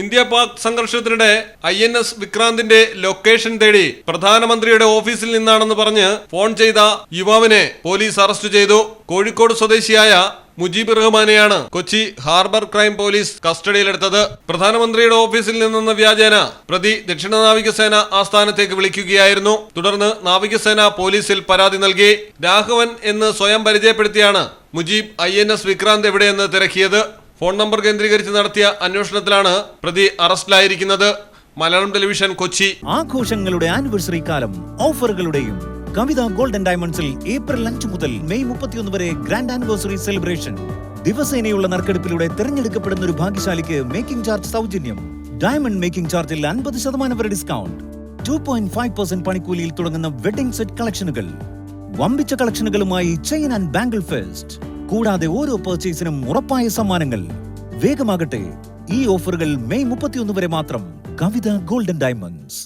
India Pak സംഘർഷത്തിനിടെ INS വിക്രാന്തിന്റെ location തേടി പ്രധാനമന്ത്രിയുടെ ഓഫീസിൽ നിന്നാണെന്ന് പറഞ്ഞ് ഫോൺ ചെയ്ത യുവാവിനെ പോലീസ് അറസ്റ്റ് ചെയ്തു. കോഴിക്കോട് സ്വദേശിയായ മുജീബ് റഹ്മാനെയാണ് കൊച്ചി ഹാർബർ ക്രൈം പോലീസ് കസ്റ്റഡിയിലെടുത്തത്. പ്രധാനമന്ത്രിയുടെ ഓഫീസിൽ നിന്നെന്ന വ്യാജേന പ്രതി ദക്ഷിണ നാവികസേന ആസ്ഥാനത്തേക്ക് വിളിക്കുകയായിരുന്നു. തുടർന്ന് നാവികസേന പോലീസിൽ പരാതി നൽകി. രാഘവൻ എന്ന് സ്വയം പരിചയപ്പെടുത്തിയാണ് മുജീബ് INS വിക്രാന്ത് എവിടെയെന്ന് തിരക്കിയത്. ഫോൺ നമ്പർ കേന്ദ്രീകരിച്ച് നടത്തിയ അന്വേഷണത്തിലാണ് പ്രതി അറസ്റ്റിലായിരിക്കുന്നത്. മലയാളം ടെലിവിഷൻ, കൊച്ചി. ആഘോഷങ്ങളുടെ ആനിവേഴ്സറി കാലം ഓഫറുകളുടെയും കവിത ഗോൾഡൻ ഡയമണ്ട്സിൽ ഏപ്രിൽ 5 മുതൽ മെയ് 31 വരെ ഗ്രാൻഡ് ആനിവേഴ്സറി സെലിബ്രേഷൻ. ദിവസേനയുള്ള നറുക്കെടുപ്പിലൂടെ തിരഞ്ഞെടുക്കപ്പെടുന്ന ഒരു ഭാഗ്യശാലിക്ക് മേക്കിംഗ് ചാർജ് സൗജന്യം. ഡയമണ്ട് മേക്കിംഗ് ചാർജിൽ 50% വരെ ഡിസ്കൗണ്ട്. 2.5% പണിക്കൂലിയിൽ തുടങ്ങുന്ന വെഡിംഗ് സെറ്റ് കളക്ഷനുകൾ. വമ്പിച്ച കളക്ഷനുകളുമായി ചെയിൻ ആൻഡ് ബാംഗിൾ ഫെസ്റ്റ്. കൂടാതെ ഓരോ പർച്ചേസിനും ഉറപ്പായ സമ്മാനങ്ങൾ. വേഗമാകട്ടെ, ഈ ഓഫറുകൾ മെയ് 31 വരെ മാത്രം. കവിത ഗോൾഡൻ ഡയമണ്ട്സ്.